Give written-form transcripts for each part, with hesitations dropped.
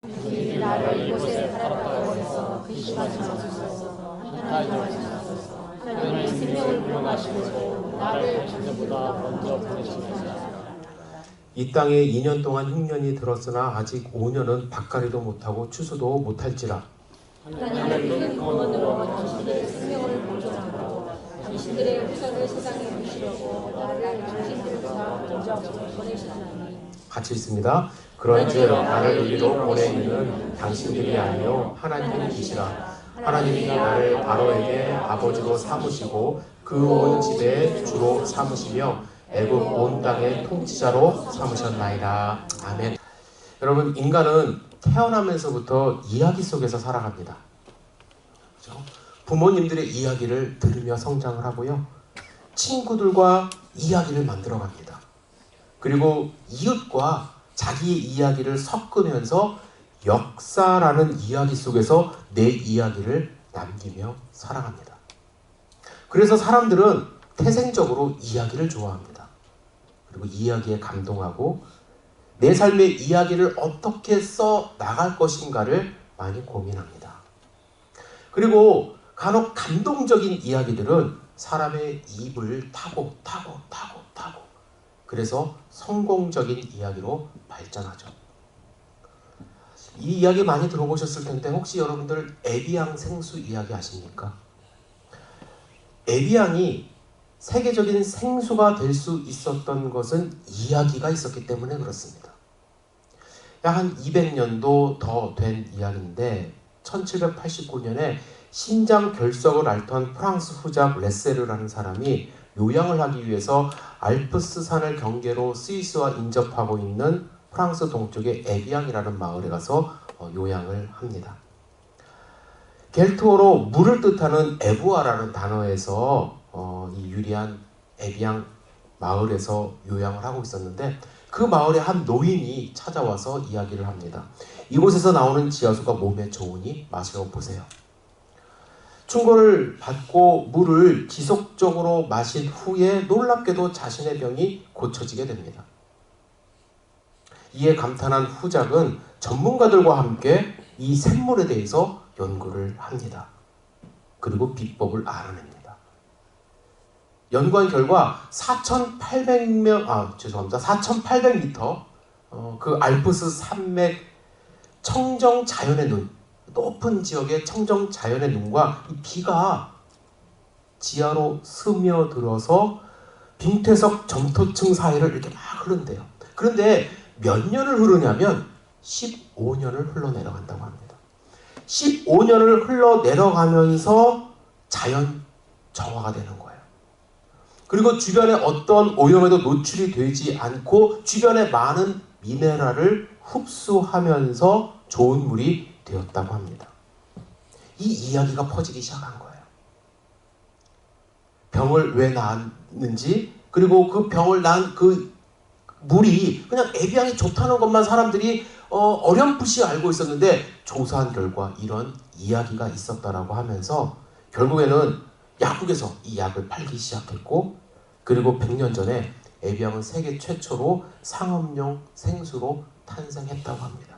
주님 나를 이곳에 살았다고 해서 근심하지 마소서. 하나님 하소서. 하나님의 생명을 구원하시고 나를 당신보다 먼저 보내시옵소서. 이 땅에 2년 동안 흉년이 들었으나 아직 5년은 밭갈이도 못하고 추수도 못할지라. 하나님의 큰 구원으로 당신들의 생명을 보존하고 당신들의 후사를 세상에 보시려고 나를 당신들보다 먼저 보내시나니. 같이 있습니다. 그런즉 나를 이리로 보내는 당신들이 아니요 하나님이시라. 하나님이 나를 바로에게 아버지로 삼으시고 그 온 집에 주로 삼으시며 애굽 온 땅의 통치자로 삼으셨나이다. 아멘. 여러분, 인간은 태어나면서부터 이야기 속에서 살아갑니다. 그렇죠? 부모님들의 이야기를 들으며 성장을 하고요. 친구들과 이야기를 만들어갑니다. 그리고 이웃과 자기의 이야기를 섞으면서 역사라는 이야기 속에서 내 이야기를 남기며 살아갑니다. 그래서 사람들은 태생적으로 이야기를 좋아합니다. 그리고 이야기에 감동하고 내 삶의 이야기를 어떻게 써 나갈 것인가를 많이 고민합니다. 그리고 간혹 감동적인 이야기들은 사람의 입을 타고 그래서 성공적인 이야기로 발전하죠. 이 이야기 많이 들어보셨을 텐데 혹시 여러분들 에비앙 생수 이야기 아십니까? 에비앙이 세계적인 생수가 될 수 있었던 것은 이야기가 있었기 때문에 그렇습니다. 약 한 200년도 더 된 이야기인데 1789년에 신장 결석을 앓던 프랑스 후작 레세르라는 사람이 요양을 하기 위해서 알프스 산을 경계로 스위스와 인접하고 있는 프랑스 동쪽의 에비앙이라는 마을에 가서 요양을 합니다. 겔트어로 물을 뜻하는 에부아라는 단어에서 이 유리한 에비앙 마을에서 요양을 하고 있었는데 그 마을에 한 노인이 찾아와서 이야기를 합니다. 이곳에서 나오는 지하수가 몸에 좋으니 마셔보세요. 충고를 받고 물을 지속적으로 마신 후에 놀랍게도 자신의 병이 고쳐지게 됩니다. 이에 감탄한 후작은 전문가들과 함께 이 샘물에 대해서 연구를 합니다. 그리고 비법을 알아냅니다. 연구한 결과 4,800m 그 알프스 산맥 청정 자연의 눈, 높은 지역의 청정 자연의 눈과 이 비가 지하로 스며들어서 빙태석 점토층 사이를 이렇게 막 흐른대요. 그런데 몇 년을 흐르냐면 15년을 흘러내려간다고 합니다. 15년을 흘러내려가면서 자연 정화가 되는 거예요. 그리고 주변에 어떤 오염에도 노출이 되지 않고 주변에 많은 미네랄을 흡수하면서 좋은 물이 되었다고 합니다. 이 이야기가 퍼지기 시작한 거예요. 병을 왜 낳았는지, 그리고 그 병을 낳은 그 물이 그냥 에비앙이 좋다는 것만 사람들이 어렴풋이 알고 있었는데 조사한 결과 이런 이야기가 있었다라고 하면서 결국에는 약국에서 이 약을 팔기 시작했고, 그리고 100년 전에 에비앙은 세계 최초로 상업용 생수로 탄생했다고 합니다.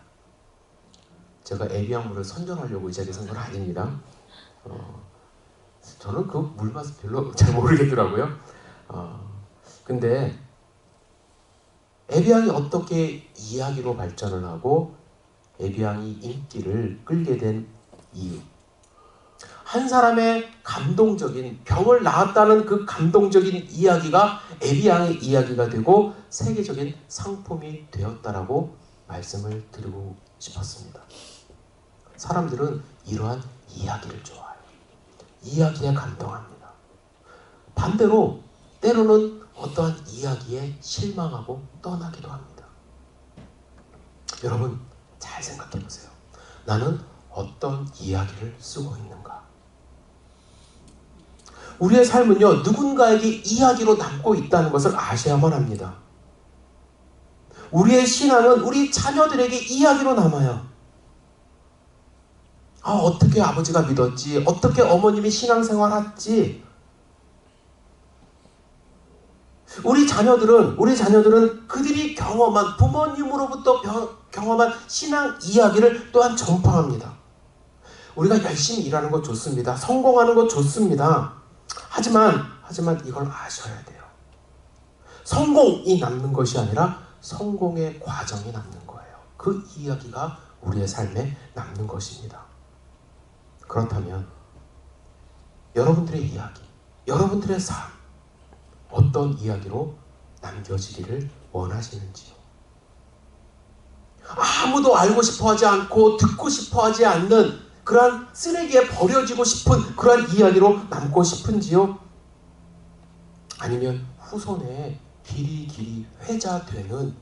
제가 에비앙 물을 선전하려고 이 자리에 선 건 아닙니다. 저는 그 물 맛을 별로 잘 모르겠더라고요. 근데 에비앙이 어떻게 이야기로 발전을 하고 에비앙이 인기를 끌게 된 이유, 한 사람의 감동적인 병을 낳았다는 그 감동적인 이야기가 에비앙의 이야기가 되고 세계적인 상품이 되었다라고 말씀을 드리고 싶었습니다. 사람들은 이러한 이야기를 좋아해요. 이야기에 감동합니다. 반대로 때로는 어떠한 이야기에 실망하고 떠나기도 합니다. 여러분 잘 생각해 보세요. 나는 어떤 이야기를 쓰고 있는가? 우리의 삶은요, 누군가에게 이야기로 남고 있다는 것을 아셔야만 합니다. 우리의 신앙은 우리 자녀들에게 이야기로 남아요. 어떻게 아버지가 믿었지? 어떻게 어머님이 신앙생활 했지? 우리 자녀들은 그들이 경험한 부모님으로부터 경험한 신앙 이야기를 또한 전파합니다. 우리가 열심히 일하는 것 좋습니다. 성공하는 것 좋습니다. 하지만 이걸 아셔야 돼요. 성공이 남는 것이 아니라 성공의 과정이 남는 거예요. 그 이야기가 우리의 삶에 남는 것입니다. 그렇다면 여러분들의 이야기, 여러분들의 삶, 어떤 이야기로 남겨지기를 원하시는지요? 아무도 알고 싶어하지 않고 듣고 싶어하지 않는 그러한 쓰레기에 버려지고 싶은 그러한 이야기로 남고 싶은지요? 아니면 후손에 길이 회자되는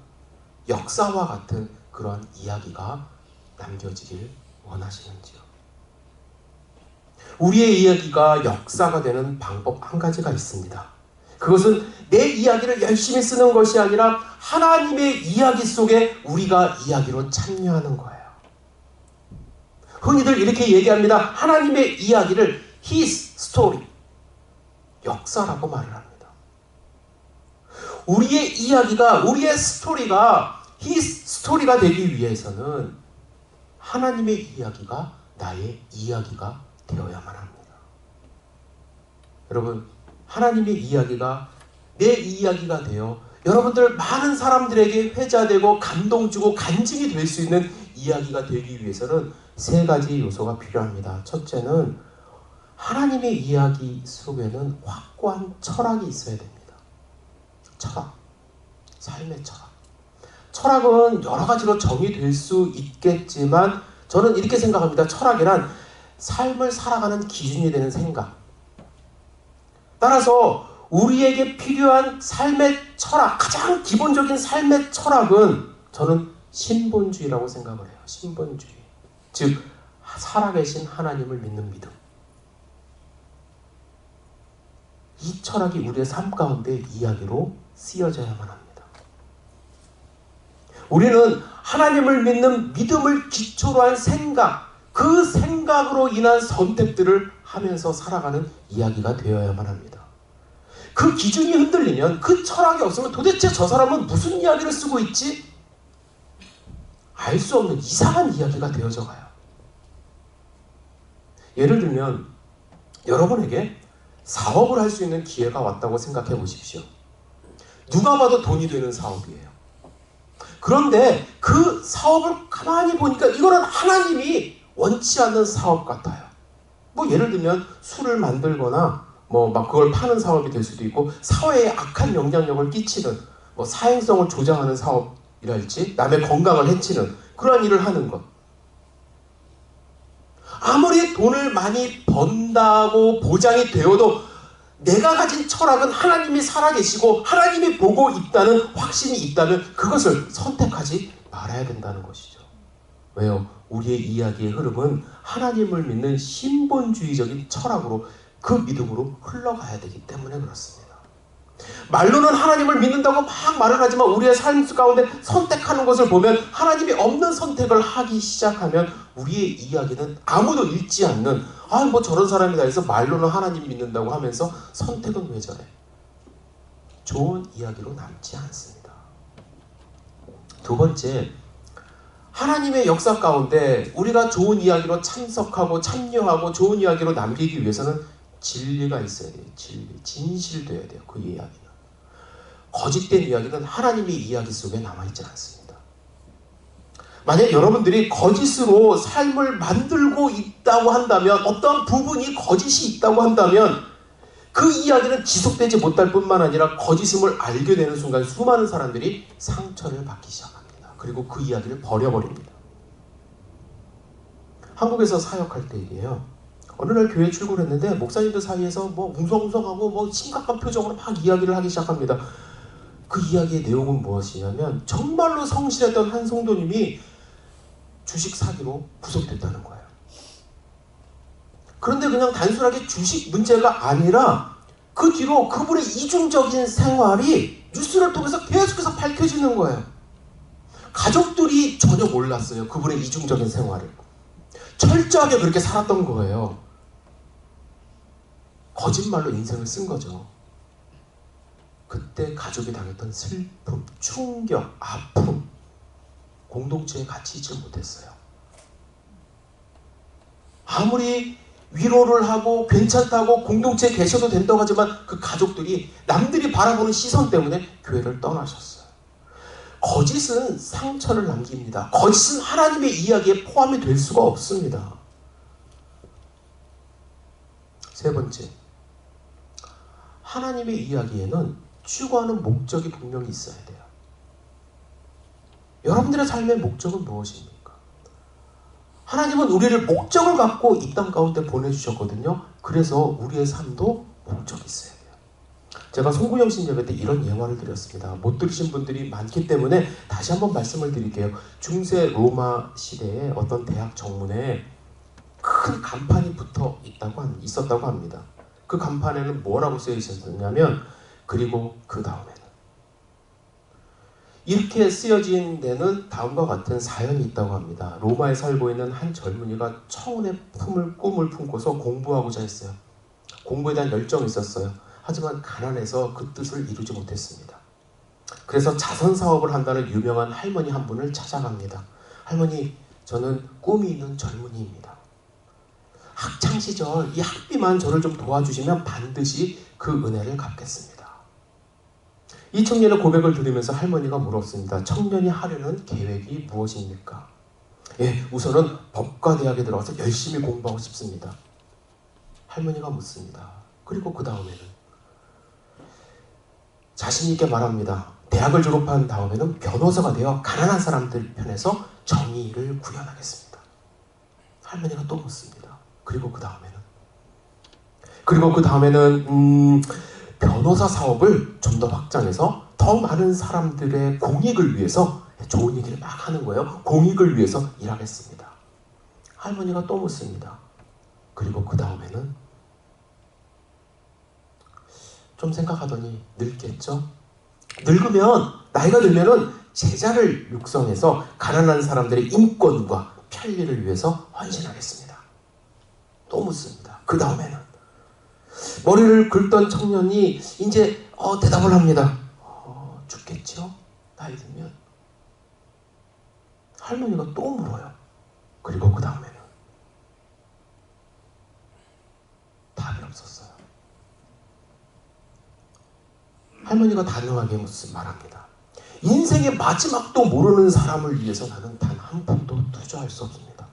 역사와 같은 그러한 이야기가 남겨지길 원하시는지요? 우리의 이야기가 역사가 되는 방법 한 가지가 있습니다. 그것은 내 이야기를 열심히 쓰는 것이 아니라 하나님의 이야기 속에 우리가 이야기로 참여하는 거예요. 흔히들 이렇게 얘기합니다. 하나님의 이야기를 His story, 역사라고 말을 합니다. 우리의 이야기가, 우리의 스토리가 His 스토리가 되기 위해서는 하나님의 이야기가 나의 이야기가 되어야만 합니다. 여러분, 하나님의 이야기가 내 이야기가 되어 여러분들 많은 사람들에게 회자되고 감동주고 간증이 될 수 있는 이야기가 되기 위해서는 세 가지 요소가 필요합니다. 첫째는 하나님의 이야기 속에는 확고한 철학이 있어야 됩니다. 철학, 삶의 철학. 철학은 여러 가지로 정의될 수 있겠지만 저는 이렇게 생각합니다. 철학이란 삶을 살아가는 기준이 되는 생각. 따라서 우리에게 필요한 삶의 철학, 가장 기본적인 삶의 철학은 저는 신본주의라고 생각을 해요. 신본주의. 즉, 살아계신 하나님을 믿는 믿음. 이 철학이 우리의 삶 가운데 이야기로 쓰여져야만 합니다. 우리는 하나님을 믿는 믿음을 기초로 한 생각, 그 생각으로 인한 선택들을 하면서 살아가는 이야기가 되어야만 합니다. 그 기준이 흔들리면, 그 철학이 없으면 도대체 저 사람은 무슨 이야기를 쓰고 있지? 알 수 없는 이상한 이야기가 되어져 가요. 예를 들면 여러분에게 사업을 할 수 있는 기회가 왔다고 생각해 보십시오. 누가 봐도 돈이 되는 사업이에요. 그런데 그 사업을 가만히 보니까 이거는 하나님이 원치 않는 사업 같아요. 예를 들면 술을 만들거나 막 그걸 파는 사업이 될 수도 있고, 사회에 악한 영향력을 끼치는 사행성을 조장하는 사업이랄지, 남의 건강을 해치는 그런 일을 하는 것. 아무리 돈을 많이 번다고 보장이 되어도 내가 가진 철학은 하나님이 살아계시고 하나님이 보고 있다는 확신이 있다면 그것을 선택하지 말아야 된다는 것이죠. 왜요? 우리의 이야기의 흐름은 하나님을 믿는 신본주의적인 철학으로, 그 믿음으로 흘러가야 되기 때문에 그렇습니다. 말로는 하나님을 믿는다고 막 말을 하지만 우리의 삶 가운데 선택하는 것을 보면, 하나님이 없는 선택을 하기 시작하면 우리의 이야기는 아무도 읽지 않는, 저런 사람이다 해서 말로는 하나님 믿는다고 하면서 선택은 왜 저래? 좋은 이야기로 남지 않습니다. 두 번째, 하나님의 역사 가운데 우리가 좋은 이야기로 참석하고 참여하고 좋은 이야기로 남기기 위해서는 진리가 있어야 돼요. 진실돼야 돼요. 그 이야기는. 거짓된 이야기는 하나님의 이야기 속에 남아있지 않습니다. 만약 여러분들이 거짓으로 삶을 만들고 있다고 한다면, 어떤 부분이 거짓이 있다고 한다면 그 이야기는 지속되지 못할 뿐만 아니라 거짓임을 알게 되는 순간 수많은 사람들이 상처를 받기 시작합니다. 그리고 그 이야기를 버려버립니다. 한국에서 사역할 때 일이에요. 어느 날 교회 출근했는데 목사님들 사이에서 웅성웅성하고 심각한 표정으로 막 이야기를 하기 시작합니다. 그 이야기의 내용은 무엇이냐면, 정말로 성실했던 한 성도님이 주식 사기로 구속됐다는 거예요. 그런데 그냥 단순하게 주식 문제가 아니라 그 뒤로 그분의 이중적인 생활이 뉴스를 통해서 계속해서 밝혀지는 거예요. 가족들이 전혀 몰랐어요. 그분의 이중적인 생활을. 철저하게 그렇게 살았던 거예요. 거짓말로 인생을 쓴 거죠. 그때 가족이 당했던 슬픔, 충격, 아픔, 공동체에 같이 있지 못했어요. 아무리 위로를 하고 괜찮다고 공동체에 계셔도 된다고 하지만 그 가족들이 남들이 바라보는 시선 때문에 교회를 떠나셨어요. 거짓은 상처를 남깁니다. 거짓은 하나님의 이야기에 포함이 될 수가 없습니다. 세 번째, 하나님의 이야기에는 추구하는 목적이 분명히 있어야 돼요. 여러분들의 삶의 목적은 무엇입니까? 하나님은 우리를 목적을 갖고 이 땅 가운데 보내주셨거든요. 그래서 우리의 삶도 목적이 있어야 돼요. 제가 송구영신 예배 때 이런 예화를 드렸습니다. 못 들으신 분들이 많기 때문에 다시 한번 말씀을 드릴게요. 중세 로마 시대에 어떤 대학 정문에 큰 간판이 있었다고 합니다. 그 간판에는 뭐라고 쓰여 있었냐면 그리고 그 다음에는, 이렇게 쓰여진 데는 다음과 같은 사연이 있다고 합니다. 로마에 살고 있는 한 젊은이가 청운의 꿈을 품고서 공부하고자 했어요. 공부에 대한 열정이 있었어요. 하지만 가난해서 그 뜻을 이루지 못했습니다. 그래서 자선 사업을 한다는 유명한 할머니 한 분을 찾아갑니다. 할머니, 저는 꿈이 있는 젊은이입니다. 학창시절 이 학비만 저를 좀 도와주시면 반드시 그 은혜를 갚겠습니다. 이 청년의 고백을 들으면서 할머니가 물었습니다. 청년이 하려는 계획이 무엇입니까? 예, 우선은 법과대학에 들어가서 열심히 공부하고 싶습니다. 할머니가 묻습니다. 그리고 그 다음에는? 자신 있게 말합니다. 대학을 졸업한 다음에는 변호사가 되어 가난한 사람들 편에서 정의를 구현하겠습니다. 할머니가 또 묻습니다. 그리고 그 다음에는? 그리고 그 다음에는 변호사 사업을 좀 더 확장해서 더 많은 사람들의 공익을 위해서, 좋은 얘기를 막 하는 거예요. 공익을 위해서 일하겠습니다. 할머니가 또 묻습니다. 그리고 그 다음에는? 좀 생각하더니 늙겠죠? 나이가 들면은 제자를 육성해서 가난한 사람들의 인권과 편리를 위해서 헌신하겠습니다. 또 묻습니다. 그 다음에는? 머리를 긁던 청년이 이제 대답을 합니다. 죽겠죠? 나이 들면? 할머니가 또 물어요. 그리고 그 다음에는? 답이 없었어요. 할머니가 단호하게 말합니다. 인생의 마지막도 모르는 사람을 위해서 나는 단 한 푼도 투자할 수 없습니다.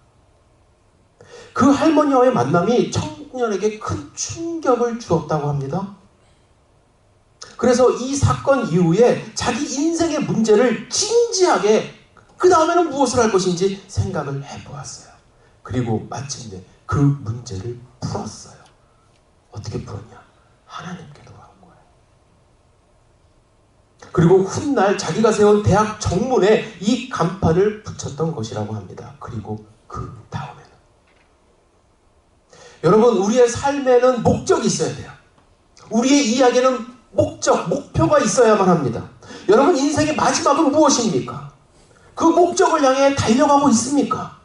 그 할머니와의 만남이 청년에게 큰 충격을 주었다고 합니다. 그래서 이 사건 이후에 자기 인생의 문제를 진지하게 그 다음에는 무엇을 할 것인지 생각을 해보았어요. 그리고 마침내 그 문제를 풀었어요. 어떻게 풀었냐? 하나님께 돌아온 거예요. 그리고 훗날 자기가 세운 대학 정문에 이 간판을 붙였던 것이라고 합니다. 그리고 그 다음에는, 여러분, 우리의 삶에는 목적이 있어야 돼요. 우리의 이야기는 목표가 있어야만 합니다. 여러분, 인생의 마지막은 무엇입니까? 그 목적을 향해 달려가고 있습니까?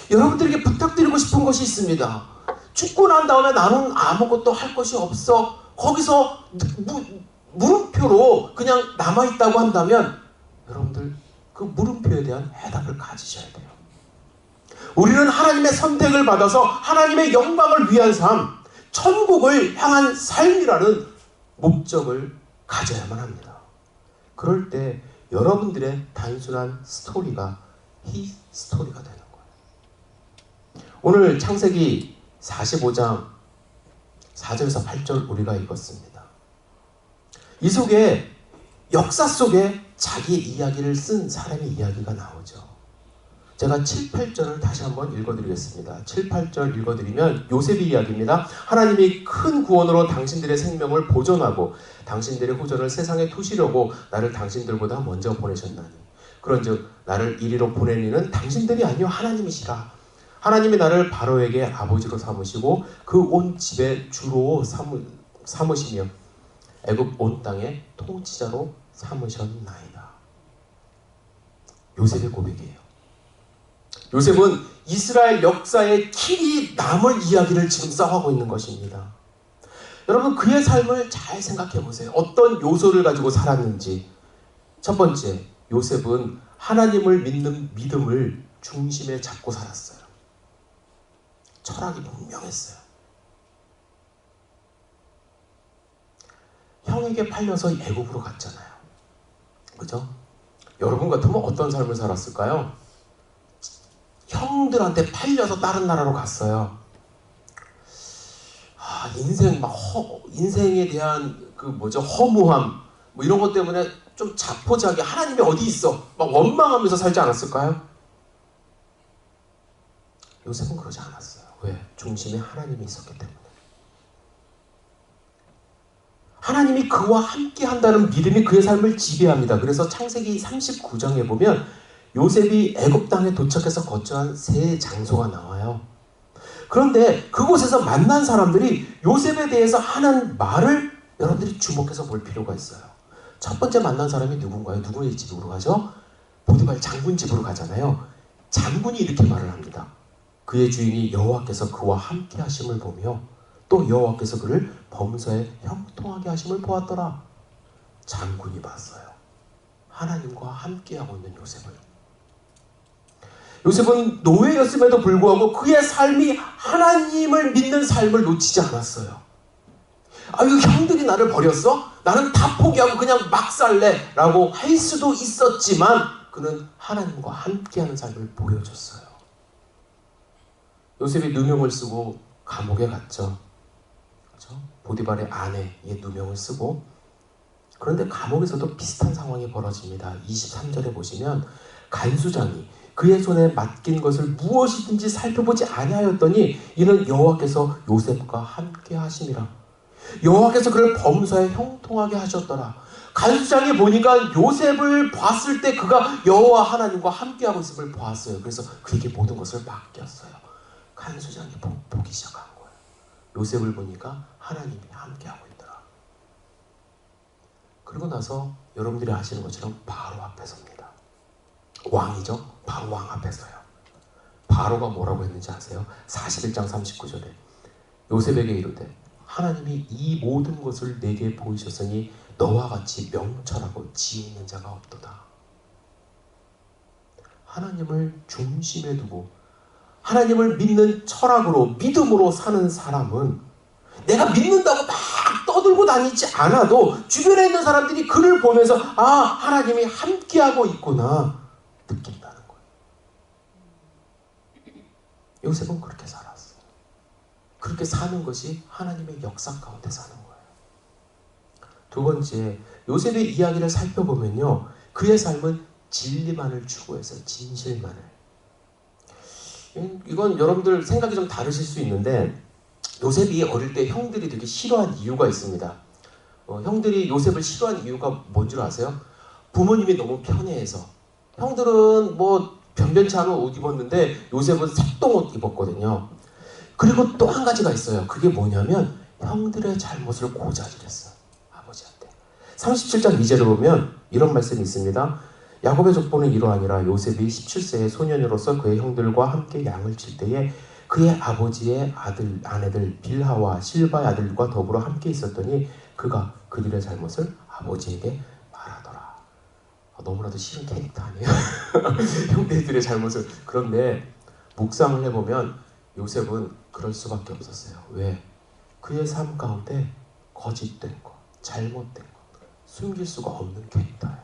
여러분들에게 부탁드리고 싶은 것이 있습니다. 죽고 난 다음에 나는 아무것도 할 것이 없어. 거기서 물음표로 그냥 남아있다고 한다면 여러분들 그 물음표에 대한 해답을 가지셔야 돼요. 우리는 하나님의 선택을 받아서 하나님의 영광을 위한 삶, 천국을 향한 삶이라는 목적을 가져야만 합니다. 그럴 때 여러분들의 단순한 스토리가 히스토리가 되는 거예요. 오늘 창세기 45장 4절에서 8절 우리가 읽었습니다. 이 속에 역사 속에 자기의 이야기를 쓴 사람의 이야기가 나오죠. 제가 7, 8절을 다시 한번 읽어드리겠습니다. 7, 8절 읽어드리면 요셉의 이야기입니다. 하나님이 큰 구원으로 당신들의 생명을 보존하고 당신들의 후손을 세상에 두시려고 나를 당신들보다 먼저 보내셨나니 그런즉 나를 이리로 보낸 이는 당신들이 아니요 하나님이시라. 하나님이 나를 바로에게 아버지로 삼으시고 그 온 집의 주로 삼으시며 애굽 온 땅의 통치자로 삼으셨나이다. 요셉의 고백이에요. 요셉은 이스라엘 역사의 길이 남을 이야기를 지금 써가고 있는 것입니다. 여러분 그의 삶을 잘 생각해 보세요. 어떤 요소를 가지고 살았는지. 첫 번째, 요셉은 하나님을 믿는 믿음을 중심에 잡고 살았어요. 철학이 분명했어요. 형에게 팔려서 애국으로 갔잖아요. 그죠? 여러분 같으면 어떤 삶을 살았을까요? 형들한테 팔려서 다른 나라로 갔어요. 인생에 대한 허무함, 뭐 이런 것 때문에 좀 자포자기, 하나님이 어디 있어? 막 원망하면서 살지 않았을까요? 요셉은 그러지 않았어요. 왜? 중심에 하나님이 있었기 때문에. 하나님이 그와 함께 한다는 믿음이 그의 삶을 지배합니다. 그래서 창세기 39장에 보면 요셉이 애굽 땅에 도착해서 거처한 세 장소가 나와요. 그런데 그곳에서 만난 사람들이 요셉에 대해서 하는 말을 여러분들이 주목해서 볼 필요가 있어요. 첫 번째 만난 사람이 누군가요? 누구의 집으로 가죠? 보디발 장군 집으로 가잖아요. 장군이 이렇게 말을 합니다. 그의 주인이 여호와께서 그와 함께 하심을 보며 또 여호와께서 그를 범사에 형통하게 하심을 보았더라. 장군이 봤어요. 하나님과 함께하고 있는 요셉을. 요셉은 노예였음에도 불구하고 그의 삶이 하나님을 믿는 삶을 놓치지 않았어요. 이거 형들이 나를 버렸어? 나는 다 포기하고 그냥 막 살래 라고 할 수도 있었지만 그는 하나님과 함께하는 삶을 보여줬어요. 요셉이 누명을 쓰고 감옥에 갔죠. 그렇죠? 보디발의 아내의 누명을 쓰고. 그런데 감옥에서도 비슷한 상황이 벌어집니다. 23절에 보시면 간수장이 그의 손에 맡긴 것을 무엇이든지 살펴보지 아니하였더니 이는 여호와께서 요셉과 함께 하심이라. 여호와께서 그를 범사에 형통하게 하셨더라. 간수장이 보니까 요셉을 봤을 때 그가 여호와 하나님과 함께하고 있음을 보았어요. 그래서 그에게 모든 것을 맡겼어요. 간수장이 보기 시작한 거예요. 요셉을 보니까 하나님이 함께하고 있더라. 그리고 나서 여러분들이 아시는 것처럼 바로 앞에 섭니다. 왕이죠? 바로 왕 앞에 서요. 바로가 뭐라고 했는지 아세요? 41장 39절에 요셉에게 이르되 하나님이 이 모든 것을 내게 보이셨으니 너와 같이 명철하고 지혜 있는 자가 없도다. 하나님을 중심에 두고 하나님을 믿는 철학으로 믿음으로 사는 사람은 내가 믿는다고 막 떠들고 다니지 않아도 주변에 있는 사람들이 그를 보면서 하나님이 함께하고 있구나 느낀다는 거예요. 요셉은 그렇게 살았어요. 그렇게 사는 것이 하나님의 역사 가운데 사는 거예요. 두 번째, 요셉의 이야기를 살펴보면요, 그의 삶은 진리만을 추구해서 진실만을. 이건 여러분들 생각이 좀 다르실 수 있는데 요셉이 어릴 때 형들이 되게 싫어한 이유가 있습니다. 형들이 요셉을 싫어한 이유가 뭔 줄 아세요? 부모님이 너무 편애해서. 형들은 뭐 변변치 않은 옷 입었는데 요셉은 색동 옷 입었거든요. 그리고 또 한 가지가 있어요. 그게 뭐냐면 형들의 잘못을 고자질했어요. 아버지한테. 37장 2절을 보면 이런 말씀이 있습니다. 야곱의 족보는 이러하니라. 요셉이 17세의 소년으로서 그의 형들과 함께 양을 칠 때에 그의 아버지의 아내들 빌하와 실바의 아들과 더불어 함께 있었더니 그가 그들의 잘못을 아버지에게 말하더라. 너무나도 싫은 캐릭터 아니에요? 형제들의 잘못을. 그런데 묵상을 해보면 요셉은 그럴 수밖에 없었어요. 왜? 그의 삶 가운데 거짓된 것, 잘못된 것, 숨길 수가 없는 캐릭터예요.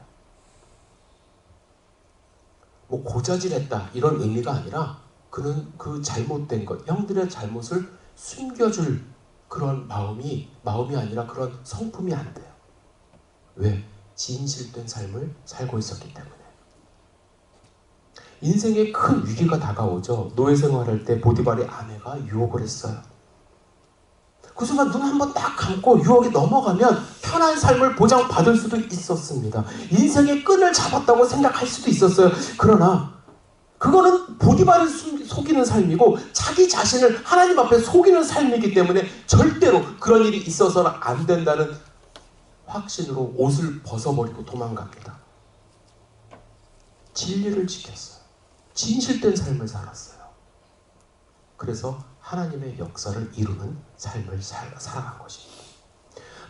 뭐 고자질했다 이런 의미가 아니라 그는 그 잘못된 것, 형들의 잘못을 숨겨줄 그런 마음이 아니라 그런 성품이 안 돼요. 왜? 진실된 삶을 살고 있었기 때문에. 인생에 큰 위기가 다가오죠. 노예 생활할 때 보디발의 아내가 유혹을 했어요. 그 순간 눈 한번 딱 감고 유혹이 넘어가면 편한 삶을 보장받을 수도 있었습니다. 인생의 끈을 잡았다고 생각할 수도 있었어요. 그러나 그거는 보디발을 속이는 삶이고 자기 자신을 하나님 앞에 속이는 삶이기 때문에 절대로 그런 일이 있어서는 안 된다는 확신으로 옷을 벗어버리고 도망갑니다. 진리를 지켰어요. 진실된 삶을 살았어요. 그래서 하나님의 역사를 이루는 삶을 살아간 것입니다.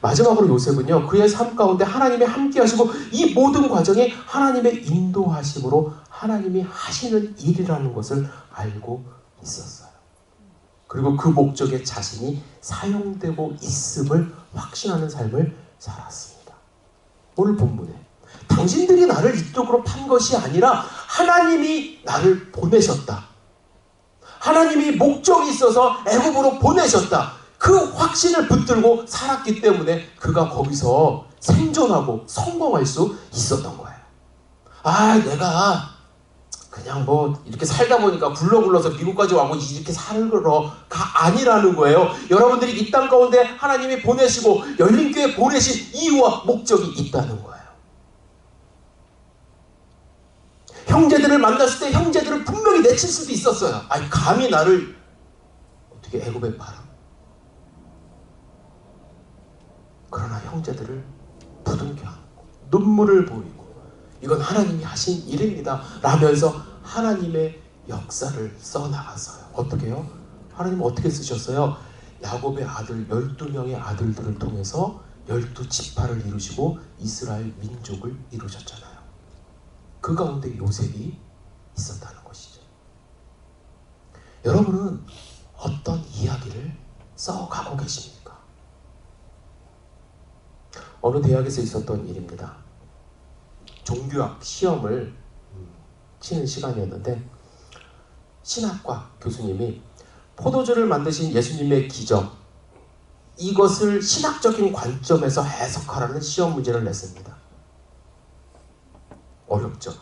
마지막으로 요셉은요, 그의 삶 가운데 하나님이 함께 하시고 이 모든 과정이 하나님의 인도하심으로 하나님이 하시는 일이라는 것을 알고 있었어요. 그리고 그 목적에 자신이 사용되고 있음을 확신하는 삶을 살았습니다. 오늘 본문에 당신들이 나를 이쪽으로 판 것이 아니라 하나님이 나를 보내셨다. 하나님이 목적이 있어서 애굽으로 보내셨다. 그 확신을 붙들고 살았기 때문에 그가 거기서 생존하고 성공할 수 있었던 거예요. 내가 그냥 이렇게 살다 보니까 굴러서 미국까지 와고 이렇게 살러가 아니라는 거예요. 여러분들이 이 땅 가운데 하나님이 보내시고 열린교회 보내신 이유와 목적이 있다는 거예요. 형제들을 만났을 때 형제들은 분명히 내칠 수도 있었어요. 감히 나를 어떻게 애굽에 팔아. 그러나 형제들을 부둥켜 안고 눈물을 보이고 이건 하나님이 하신 일입니다 라면서 하나님의 역사를 써나갔어요. 어떻게 해요? 하나님은 어떻게 쓰셨어요? 야곱의 아들 12명의 아들들을 통해서 12지파를 이루시고 이스라엘 민족을 이루셨잖아요. 그 가운데 요셉이 있었다는 것이죠. 여러분은 어떤 이야기를 써가고 계십니까? 어느 대학에서 있었던 일입니다. 종교학 시험을 치는 시간이었는데 신학과 교수님이 포도주를 만드신 예수님의 기적, 이것을 신학적인 관점에서 해석하라는 시험 문제를 냈습니다. 어렵죠.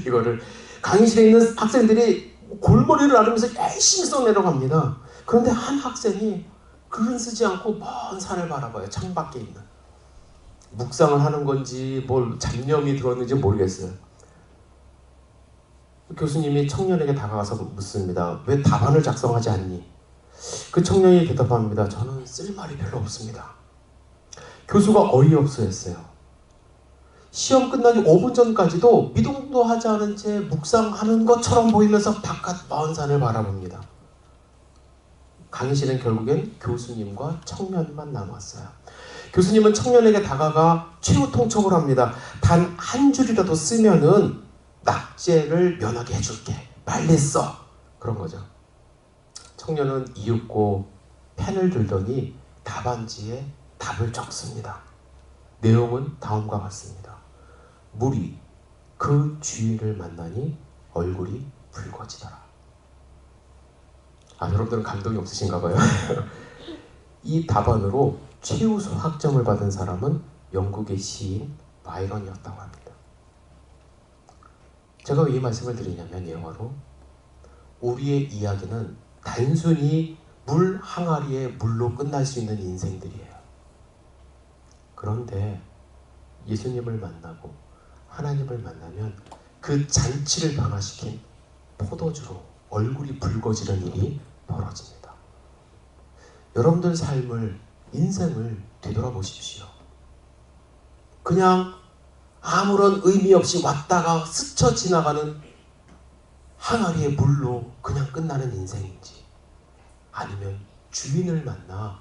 이거를 강의실에 있는 학생들이 골머리를 앓으면서 열심히 써내려갑니다. 그런데 한 학생이 글은 쓰지 않고 먼 산을 바라봐요. 창밖에 있는. 묵상을 하는 건지 뭘 잡념이 들었는지 모르겠어요. 교수님이 청년에게 다가가서 묻습니다. 왜 답안을 작성하지 않니? 그 청년이 대답합니다. 저는 쓸 말이 별로 없습니다. 교수가 어이없어 했어요. 시험 끝나기 5분 전까지도 미동도 하지 않은 채 묵상하는 것처럼 보이면서 바깥 먼 산을 바라봅니다. 강의실은 결국엔 교수님과 청년만 남았어요. 교수님은 청년에게 다가가 최후 통첩을 합니다. 단 한 줄이라도 쓰면은 낙제를 면하게 해줄게. 빨리 써. 그런 거죠. 청년은 이윽고 펜을 들더니 답안지에 답을 적습니다. 내용은 다음과 같습니다. 물이 그 주인을 만나니 얼굴이 붉어지더라. 여러분들은 감동이 없으신가 봐요. 이 답안으로 최우수 학점을 받은 사람은 영국의 시인 바이런이었다고 합니다. 제가 왜 이 말씀을 드리냐면 예화로 우리의 이야기는 단순히 물 항아리에 물로 끝날 수 있는 인생들이에요. 그런데 예수님을 만나고 하나님을 만나면 그 잔치를 변화시킨 포도주로 얼굴이 붉어지는 일이 벌어집니다. 여러분들 삶을, 인생을 되돌아보십시오. 그냥 아무런 의미 없이 왔다가 스쳐 지나가는 항아리의 물로 그냥 끝나는 인생인지, 아니면 주인을 만나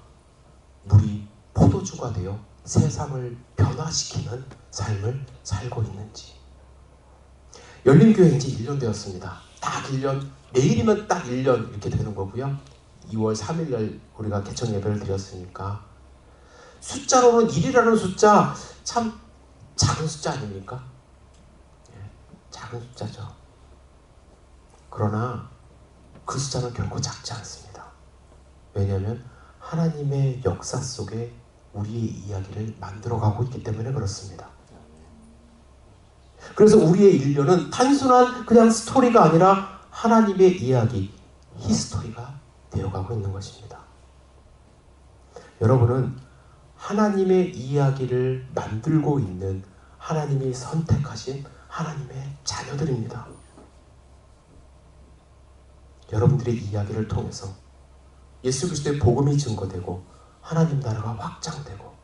물이 포도주가 되어 세상을 변화시키는 삶을 살고 있는지. 열린교회 이제 1년 되었습니다. 딱 1년, 내일이면 딱 1년 이렇게 되는 거고요. 2월 3일날 우리가 개천 예배를 드렸으니까 숫자로는 1이라는 숫자 참 작은 숫자 아닙니까? 작은 숫자죠. 그러나 그 숫자는 결코 작지 않습니다. 왜냐하면 하나님의 역사 속에 우리의 이야기를 만들어가고 있기 때문에 그렇습니다. 그래서 우리의 1년은 단순한 그냥 스토리가 아니라 하나님의 이야기, 히스토리가 되어가고 있는 것입니다. 여러분은 하나님의 이야기를 만들고 있는 하나님이 선택하신 하나님의 자녀들입니다. 여러분들의 이야기를 통해서 예수 그리스도의 복음이 증거되고 하나님 나라가 확장되고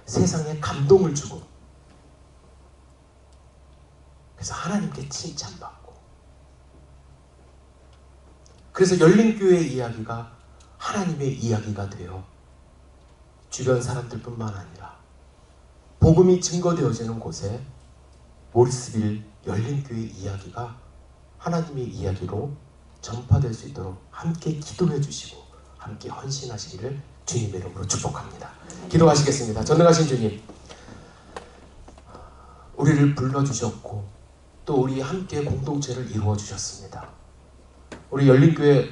세상에 감동을 주고, 그래서 하나님께 칭찬받고, 그래서 열린교회의 이야기가 하나님의 이야기가 되어 주변 사람들뿐만 아니라 복음이 증거되어지는 곳에 모리스빌 열린교회 이야기가 하나님의 이야기로 전파될 수 있도록 함께 기도해 주시고 함께 헌신하시기를 주님의 이름으로 축복합니다. 기도하시겠습니다. 전능하신 주님, 우리를 불러주셨고 또 우리 함께 공동체를 이루어 주셨습니다. 우리 열린교회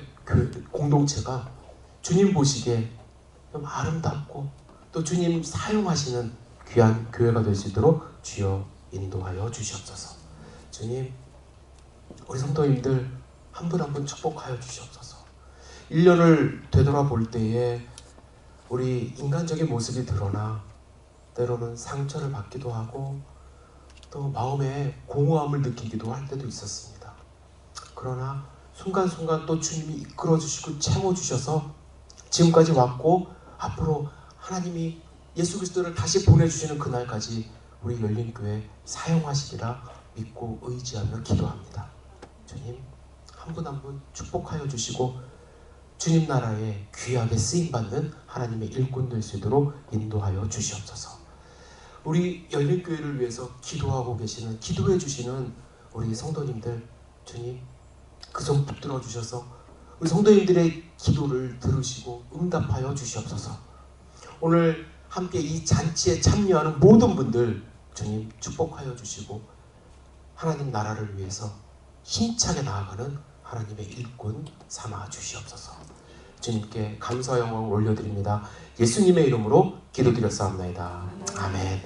공동체가 주님 보시기에 좀 아름답고 또 주님 사용하시는 귀한 교회가 될 수 있도록 주여 인도하여 주시옵소서. 주님, 우리 성도님들 한 분 한 분 축복하여 주시옵소서. 1년을 되돌아볼 때에 우리 인간적인 모습이 드러나 때로는 상처를 받기도 하고 또 마음에 공허함을 느끼기도 할 때도 있었습니다. 그러나 순간순간 또 주님이 이끌어주시고 채워주셔서 지금까지 왔고 앞으로 하나님이 예수 그리스도를 다시 보내주시는 그날까지 우리 열린교회 사용하시리라 믿고 의지하며 기도합니다. 주님, 한 분 한 분 축복하여 주시고 주님 나라에 귀하게 쓰임받는 하나님의 일꾼 될 수 있도록 인도하여 주시옵소서. 우리 열린교회를 위해서 기도하고 계시는, 기도해 주시는 우리 성도님들, 주님 그 손 붙들어 주셔서 우리 성도님들의 기도를 들으시고 응답하여 주시옵소서. 오늘 함께 이 잔치에 참여하는 모든 분들 주님 축복하여 주시고 하나님 나라를 위해서 힘차게 나아가는 하나님의 일꾼 삼아 주시옵소서. 주님께 감사 영광을 올려드립니다. 예수님의 이름으로 기도드렸사옵나이다. 아멘.